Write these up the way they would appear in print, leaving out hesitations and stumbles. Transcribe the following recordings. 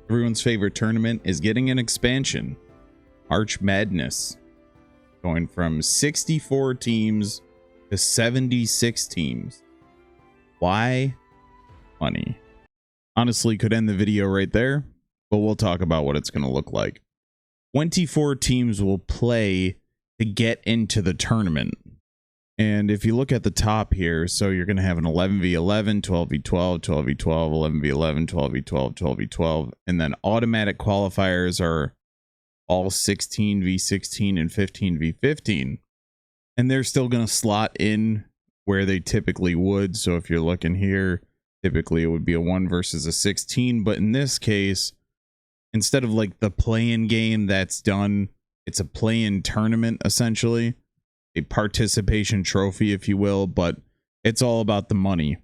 Everyone's favorite tournament is getting an expansion. March Madness. Going from 64 teams to 76 teams. Why? Money. Honestly, could end the video right there, but we'll talk about what it's going to look like. 24 teams will play to get into the tournament. And if you look at the top here, so you're going to have an 11v11, 12v12, 12v12, 11v11, 12v12, 12v12, and then automatic qualifiers are all 16v16 and 15v15. And they're still going to slot in where they typically would. So if you're looking here, typically it would be a 1 versus a 16. But in this case, instead of like the play-in game that's done, it's a play-in tournament, essentially. A participation trophy, if you will, but it's all about the money.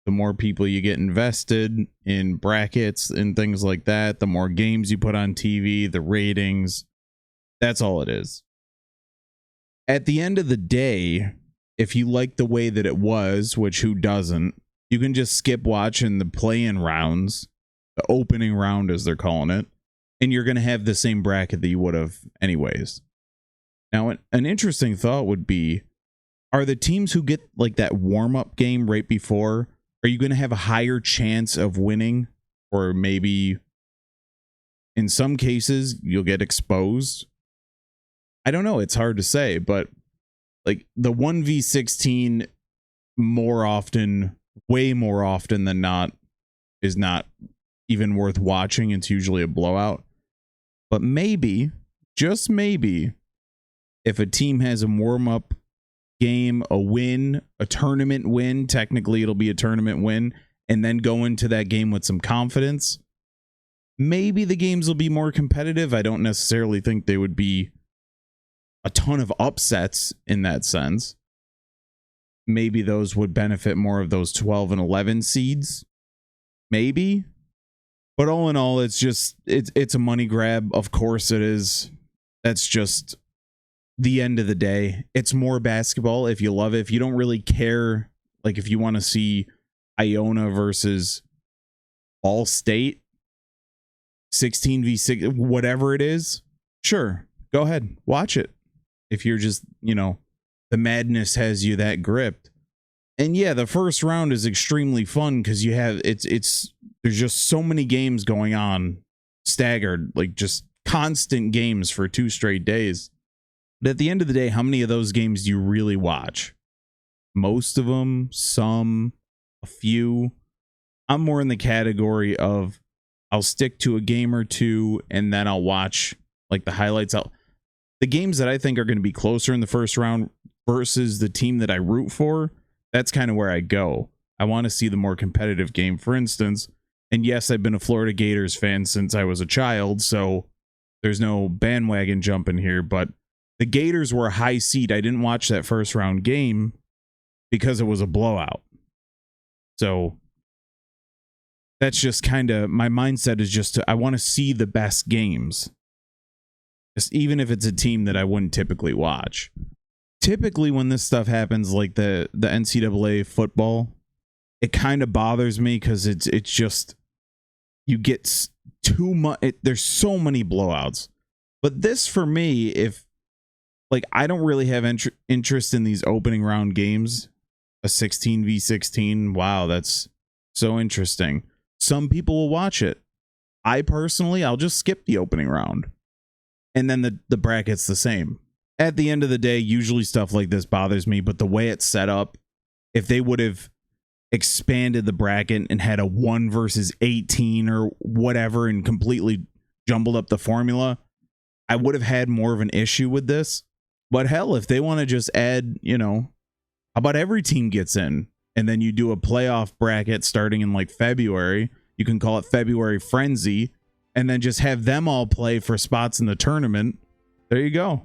The more people you get invested in brackets and things like that, the more games you put on TV, the ratings, that's all it is. At the end of the day, if you like the way that it was, which who doesn't, you can just skip watching the play-in rounds, the opening round as they're calling it, and you're going to have the same bracket that you would have anyways. Now, an interesting thought would be, are the teams who get like that warm-up game right before, are you going to have a higher chance of winning? Or maybe in some cases you'll get exposed? I don't know. It's hard to say, but like the 1v16 more often, way more often than not, is not even worth watching. It's usually a blowout. But maybe, just maybe, if a team has a warm-up game, a win, a tournament win, technically it'll be a tournament win, and then go into that game with some confidence, maybe the games will be more competitive. I don't necessarily think they would be a ton of upsets in that sense. Maybe those would benefit more of those 12 and 11 seeds. Maybe. But all in all, it's just, it's a money grab. Of course it is. That's just the end of the day. It's more basketball if you love it. If you don't really care, like if you want to see Iona versus All State 16v6, whatever it is, sure, go ahead, watch it. If you're just, you know, the madness has you that gripped. And yeah, the first round is extremely fun because you have there's just so many games going on, staggered, like just constant games for 2 straight days. But at the end of the day, how many of those games do you really watch? Most of them, some, a few. I'm more in the category of I'll stick to a game or two and then I'll watch like the highlights. The games that I think are going to be closer in the first round versus the team that I root for, that's kind of where I go. I want to see the more competitive game, for instance. And yes, I've been a Florida Gators fan since I was a child, so there's no bandwagon jumping here, but the Gators were a high seed. I didn't watch that first round game because it was a blowout. So that's just kind of my mindset, is just I want to see the best games. Just even if it's a team that I wouldn't typically watch. Typically when this stuff happens, like the NCAA football, it kind of bothers me because it's just, you get too much. There's so many blowouts. But this, for me, if like I don't really have interest in these opening round games, a 16v16, wow, that's so interesting. Some people will watch it. I personally, I'll just skip the opening round. And then the bracket's the same. At the end of the day, usually stuff like this bothers me, but the way it's set up, if they would have expanded the bracket and had a 1 versus 18 or whatever and completely jumbled up the formula, I would have had more of an issue with this. But hell, if they want to just add, you know, how about every team gets in and then you do a playoff bracket starting in like February, you can call it February Frenzy, and then just have them all play for spots in the tournament. There you go.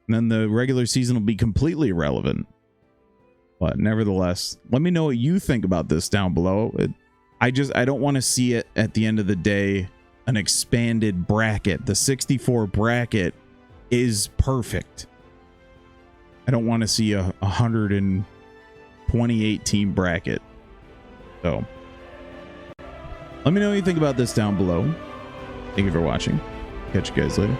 And then the regular season will be completely irrelevant. But nevertheless, let me know what you think about this down below. I don't want to see it at the end of the day, an expanded bracket. The 64 bracket is perfect. I don't want to see a 128 team bracket. So Let me know what you think about this down below. Thank you for watching. Catch you guys later.